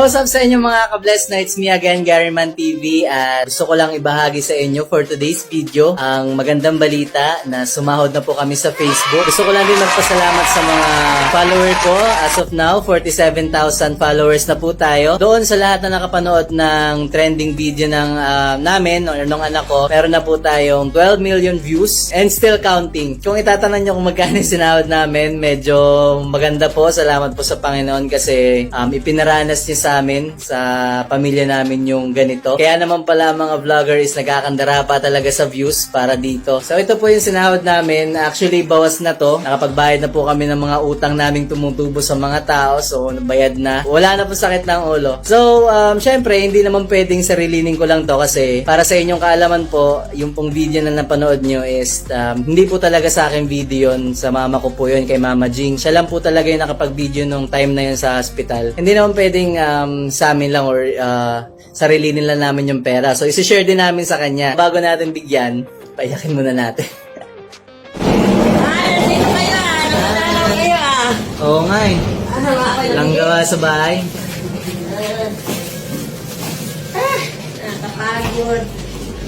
what's up sa inyo mga ka-blessed nights? Me again, Garyman TV. At gusto ko lang ibahagi sa inyo for today's video ang magandang balita na sumahod na po kami sa Facebook. Gusto ko lang din magpasalamat sa mga follower ko. As of now, 47,000 followers na po tayo. Doon sa lahat na nakapanood ng trending video ng namin or ng anak ko, meron na po tayong 12 million views and still counting. Kung itatanong nyo kung magkano yung sinahod namin, medyo maganda po. Salamat po sa Panginoon kasi ipinaranas niya sa amin, sa pamilya namin yung ganito. Kaya naman pala mga vlogger is nagkakandara pa talaga sa views para dito. So ito po yung sinahod namin. Actually, bawas na to. Nakapagbayad na po kami ng mga utang naming tumutubo sa mga tao. So bayad na. Wala na po sakit ng ulo. So syempre, hindi naman pwedeng sarilinin ko lang to kasi para sa inyong kaalaman po, yung pong video na napanood nyo is hindi po talaga sa akin video yun. Sa mama ko po yun, kay Mama Jing. Siya lang po talaga yung nakapag-video nung time na yun sa hospital. Hindi naman pwedeng sa amin lang or sarilinin lang namin yung pera. So, isi-share din namin sa kanya. Bago natin bigyan, paiyakin muna natin. Ay, sino kayo ah? Napatalaw kayo ah. Oo nga eh. Lang gawa sa bahay. Nakapagod.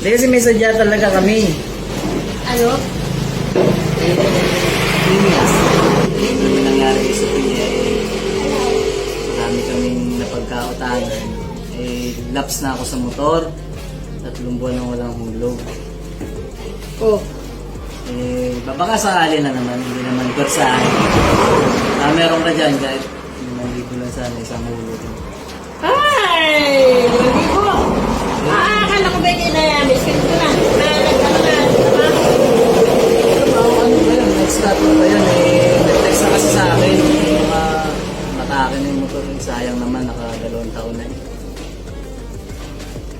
Hindi kasi may sadya talaga kami. Ano? Inias. Ano nangyari sa pinya eh. Marami kaming napagkautangan. Laps na ako sa motor. 3 buwan nang walang hulog. Oh. Baka sakali na naman. Hindi naman good sa akin. Meron ka dyan kahit nandito lang sana isang hulog. Ay! Hindi ko. Akala ko ba hindi na yan? Miskin ko na. Nagkano na. Ano ba yun? Next stop na ba yan? Nag-text na kasi sa akin. Matakin yung motor. Sayang naman. Naka 2 taon na eh.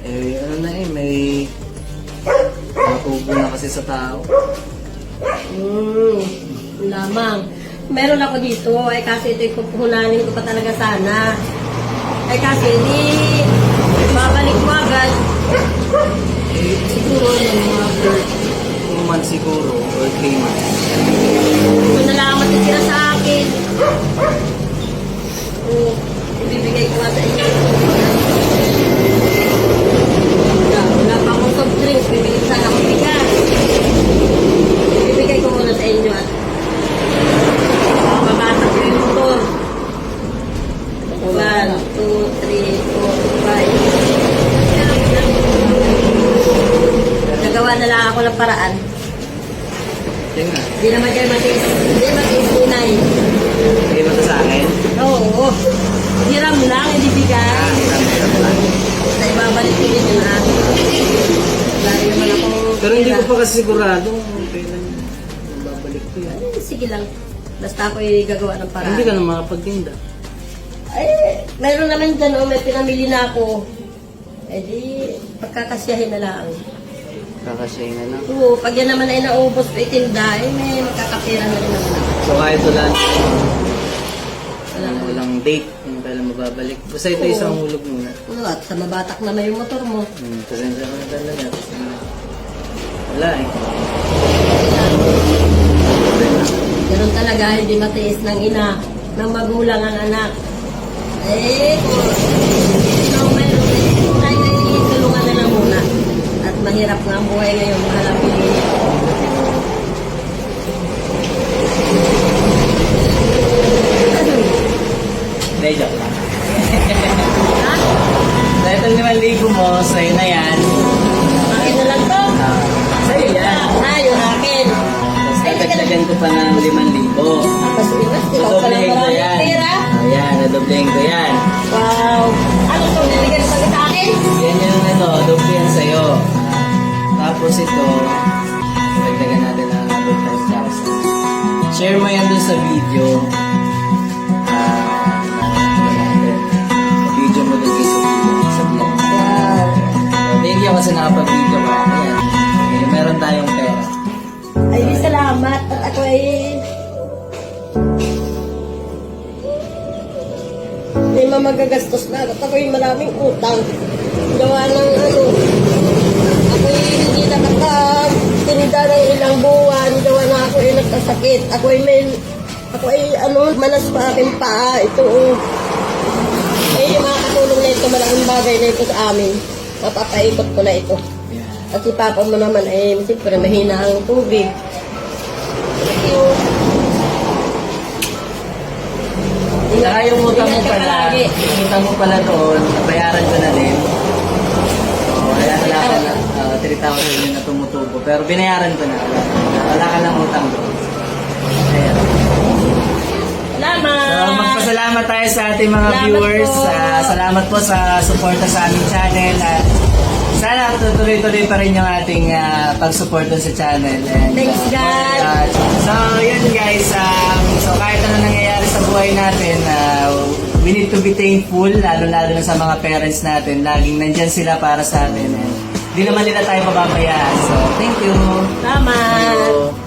Ano na eh. May matubo na kasi sa tao. Lamang. Meron ako dito. Ay kasi ito yung pupunanin ko pa talaga sana. Ay kasi di babalik mo agad. Siguro yung mga 2 months siguro or 3 months. Ito na lang matitira sa akin. Ibibigay ko nga sa inyo. Wala pa akong soft drinks. Bibigay sana akong bigas. Ibibigay ko muna sa inyo at mabatak ko yung motor. 1, 2, 3, 4, 5. Nagawa na lang ako ng paraan. Yan nga. Hindi naman kayo matiis. Hindi matiis tunay. Hindi ba ito sa akin? Oo. Hiram lang, hindi bigay. Hiram lang. Sa ibabalik ko din yun ha. Lagi naman ako. Pero hindi ko pa kasi sigurado kung kailan babalik ko yan. Sige lang. Basta ako gagawa ng paraan. Hindi ka na makapagtinda. Ay, meron naman dyan may pinamili na ako. Eh di, pagkakasyahin na lang. Kakasya na lang. Oo, pag yan naman ay naubos pa itinda, may magkakapira na rin naman. So kahit walang date kung kailan mababalik. Basta ito isang hulog muna. Oo, at sa mabatak naman yung motor mo. Pasensya ko na talaga. Wala eh. Ganun talaga, hindi matiis ng ina, ng magulang ang anak. Kung mayroon, tayo tulungan na lang muna. At mahirap nga ang buhay ngayon, mahal ang piliin. Hindi, joke lang. Ha? Dahil ito 5,000 mo, sa'yo na yan. Akin na lang to? Sa'yo yan. Yun akin. Tapos dadagdagan ko pa ng 5,000. Tapos iwas, di ba ka lang Nadoblehin ko maraming yan. pera? Ayan, nadoblehin ko yan. Wow! Ano to, nilagyan mo sa akin? Yan yung doble yan sa'yo. Tapos ito, dagdagan natin ng 5,000. Share mo yan dun sa video. Video mo dun sa vlog. Wow! Thank you kasi nakapag-video ka. Ayan. Okay, meron tayong pera. Ay, salamat. At ako ay may magagastos na. At ako ay maraming utang. Gawa ng ano. Ako ay hindi nakakatinda ng ilang buwan. Gawa na ako ay nagkasakit. Ako ay manas pa aking paa. Ito. Eh, makakatulong malaking bagay na ito sa amin. Mapapaikot ko na ito. Ayan. At si Papa mo naman ay siyempre mahina ang tubig. Thank you. Saka yung utang mo Ingat ka pala, palagi. yung utang mo pala doon, nabayaran ko na din. Kaya wala ka na, 3,000 yun na tumutubo. Pero binayaran ko na, wala ka lang utang doon. Ayan. Salamat! So, magpasalamat tayo sa ating mga Salamat viewers. po. Salamat po sa suporta sa aming channel. Sana tuloy-tuloy pa rin yung ating pag-support dun sa channel. And, Thanks, God. so, yun guys. So, kahit ano nangyayari sa buhay natin, we need to be thankful, lalo-lalo na sa mga parents natin. Laging nandyan sila para sa atin. And, hindi naman nila tayo pababayaan. So, thank you. Salamat! Thank you.